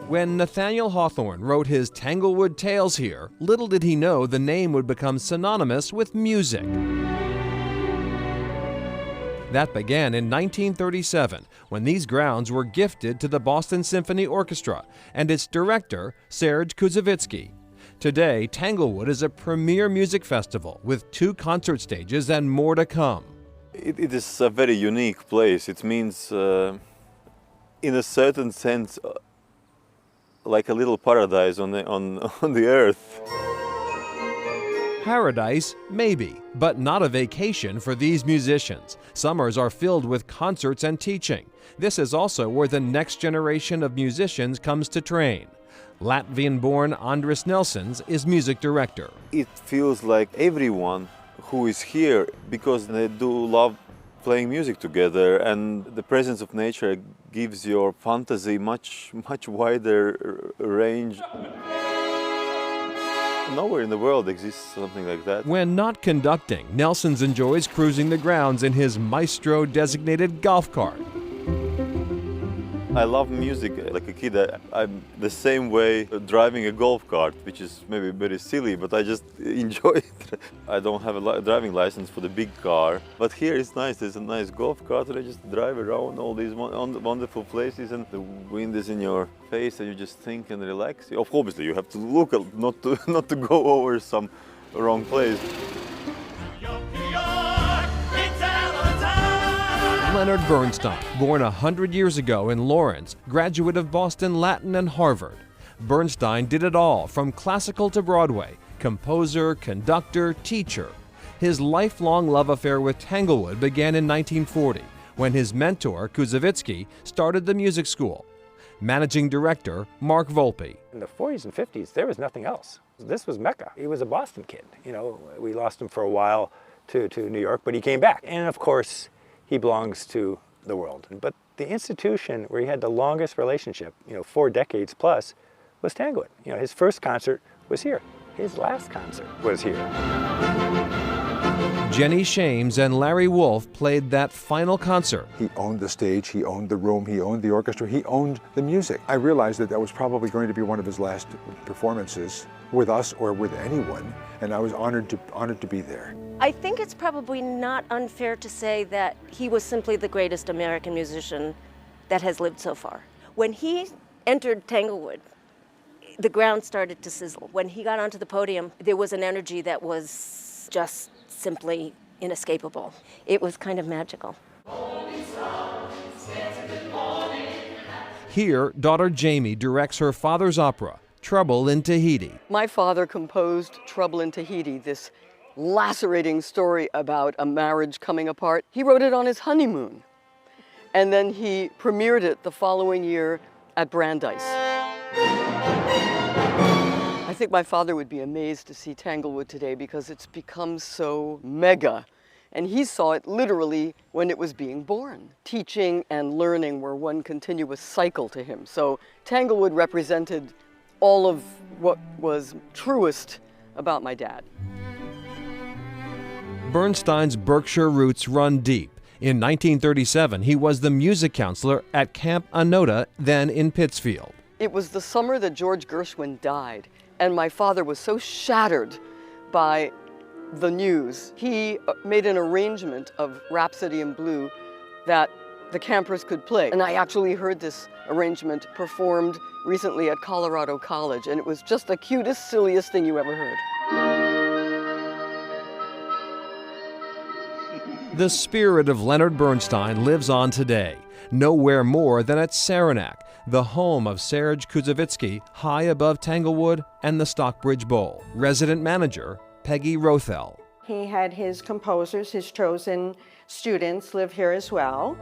When Nathaniel Hawthorne wrote his Tanglewood Tales here, little did he know the name would become synonymous with music. That began in 1937, when these grounds were gifted to the Boston Symphony Orchestra and its director, Serge Kuzovitsky. Today, Tanglewood is a premier music festival with 2 concert stages and more to come. It is a very unique place. It means, in a certain sense, like a little paradise on the earth. Paradise, maybe, but not a vacation for these musicians. Summers are filled with concerts and teaching. This is also where the next generation of musicians comes to train. Latvian-born Andris Nelsons is music director. It feels like everyone who is here, because they do love playing music together, and the presence of nature gives your fantasy much wider range. Nowhere in the world exists something like that. When not conducting, Nelsons enjoys cruising the grounds in his Maestro-designated golf cart. I love music like a kid. I'm the same way driving a golf cart, which is maybe very silly, but I just enjoy it. I don't have a driving license for the big car, but here it's nice. There's a nice golf cart and I just drive around all these wonderful places, and the wind is in your face and you just think and relax. Obviously you have to look not to go over some wrong place. Leonard Bernstein, born 100 years ago in Lawrence, graduate of Boston Latin and Harvard. Bernstein did it all, from classical to Broadway, composer, conductor, teacher. His lifelong love affair with Tanglewood began in 1940, when his mentor, Kuzovitsky, started the music school. Managing director, Mark Volpe. In the 40s and 50s, there was nothing else. This was Mecca. He was a Boston kid. You know, we lost him for a while to New York, but he came back. And of course, he belongs to the world. But the institution where he had the longest relationship, 4 decades plus, was Tanglewood. His first concert was here. His last concert was here. Jenny Shames and Larry Wolf played that final concert. He owned the stage, he owned the room, he owned the orchestra, he owned the music. I realized that was probably going to be one of his last performances with us or with anyone, and I was honored to be there. I think it's probably not unfair to say that he was simply the greatest American musician that has lived so far. When he entered Tanglewood, the ground started to sizzle. When he got onto the podium, there was an energy that was just simply inescapable. It was kind of magical. Here, daughter Jamie directs her father's opera, Trouble in Tahiti. My father composed Trouble in Tahiti, this lacerating story about a marriage coming apart. He wrote it on his honeymoon, and then he premiered it the following year at Brandeis. I think my father would be amazed to see Tanglewood today because it's become so mega, and he saw it literally when it was being born. Teaching and learning were one continuous cycle to him, so Tanglewood represented all of what was truest about my dad. Bernstein's Berkshire roots run deep. In 1937, he was the music counselor at Camp Anota, then in Pittsfield. It was the summer that George Gershwin died, and my father was so shattered by the news. He made an arrangement of Rhapsody in Blue that the campers could play. And I actually heard this arrangement performed recently at Colorado College, and it was just the cutest, silliest thing you ever heard. The spirit of Leonard Bernstein lives on today, nowhere more than at Saranac, the home of Serge Kuzovitsky, high above Tanglewood and the Stockbridge Bowl. Resident manager, Peggy Rothell. He had his composers, his chosen students live here as well.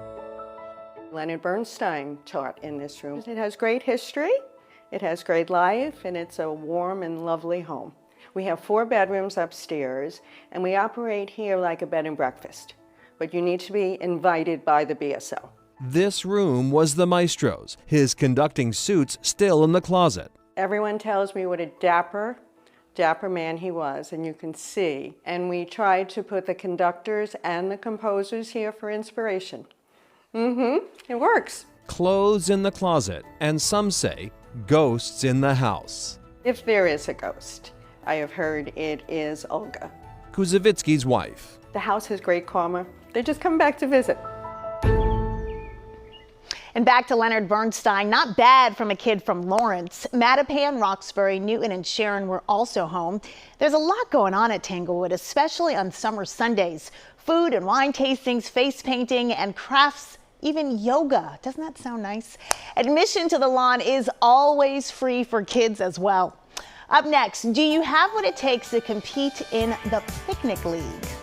Leonard Bernstein taught in this room. It has great history, it has great life, and it's a warm and lovely home. We have 4 bedrooms upstairs, and we operate here like a bed and breakfast, but you need to be invited by the BSO. This room was the maestro's, his conducting suits still in the closet. Everyone tells me what a dapper man he was, and you can see. And we tried to put the conductors and the composers here for inspiration. It works. Clothes in the closet, and some say Ghosts in the house. If there is a ghost, I have heard it is Olga. Kuzovitsky's wife. The house has great karma. They just come back to visit. And back to Leonard Bernstein. Not bad from a kid from Lawrence. Mattapan, Roxbury, Newton, and Sharon were also home. There's a lot going on at Tanglewood, especially on summer Sundays. Food and wine tastings, face painting, and crafts, even yoga. Doesn't that sound nice? Admission to the lawn is always free for kids as well. Up next, do you have what it takes to compete in the Picnic League?